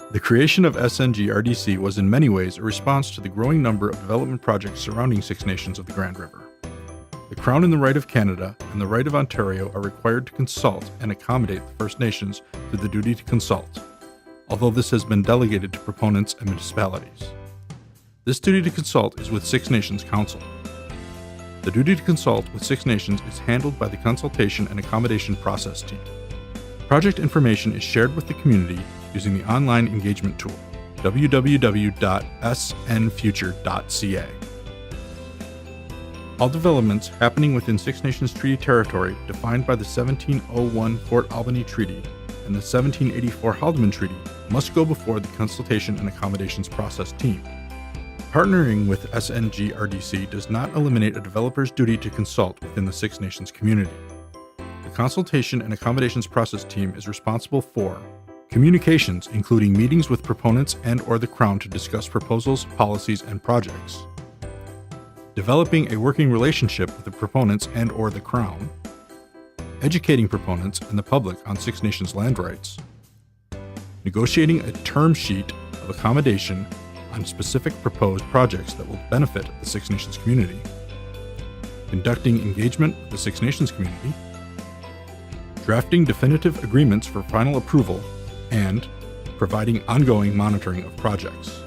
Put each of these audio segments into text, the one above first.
The creation of SNG-RDC was in many ways a response to the growing number of development projects surrounding Six Nations of the Grand River. The Crown and the right of Canada and the right of Ontario are required to consult and accommodate the First Nations through the duty to consult, although this has been delegated to proponents and municipalities. This duty to consult is with Six Nations Council. The duty to consult with Six Nations is handled by the Consultation and Accommodation Process Team. Project information is shared with the community using the online engagement tool, www.snfuture.ca. All developments happening within Six Nations Treaty territory defined by the 1701 Fort Albany Treaty and the 1784 Haldeman Treaty must go before the Consultation and Accommodations Process Team. Partnering with SNG-RDC does not eliminate a developer's duty to consult within the Six Nations community. The Consultation and Accommodations Process Team is responsible for communications, including meetings with proponents and/or the Crown to discuss proposals, policies, and projects. Developing a working relationship with the proponents and/or the Crown. Educating proponents and the public on Six Nations land rights. Negotiating a term sheet of accommodation on specific proposed projects that will benefit the Six Nations community. Conducting engagement with the Six Nations community. Drafting definitive agreements for final approval, and providing ongoing monitoring of projects.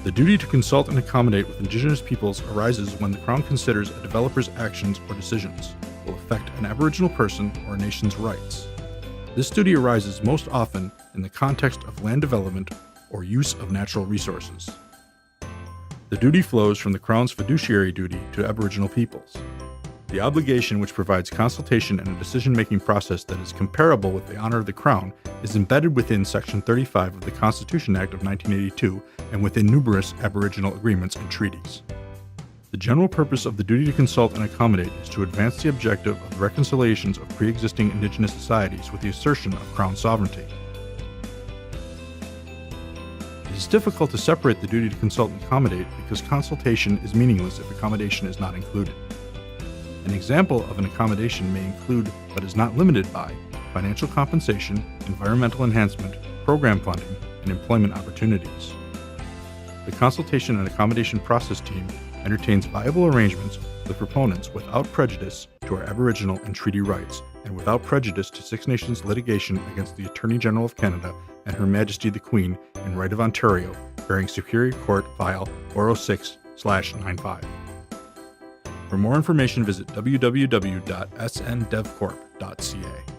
The duty to consult and accommodate with Indigenous peoples arises when the Crown considers a developer's actions or decisions will affect an Aboriginal person or a nation's rights. This duty arises most often in the context of land development or use of natural resources. The duty flows from the Crown's fiduciary duty to Aboriginal peoples. The obligation, which provides consultation and a decision-making process that is comparable with the honor of the Crown, is embedded within Section 35 of the Constitution Act of 1982 and within numerous Aboriginal agreements and treaties. The general purpose of the duty to consult and accommodate is to advance the objective of the reconciliations of pre-existing Indigenous societies with the assertion of Crown sovereignty. It is difficult to separate the duty to consult and accommodate because consultation is meaningless if accommodation is not included. An example of an accommodation may include, but is not limited by, financial compensation, environmental enhancement, program funding, and employment opportunities. The Consultation and Accommodation Process Team entertains viable arrangements with proponents without prejudice to our Aboriginal and treaty rights, and without prejudice to Six Nations litigation against the Attorney General of Canada and Her Majesty the Queen in right of Ontario, bearing Superior Court File 406/95. For more information, visit www.sndevcorp.ca.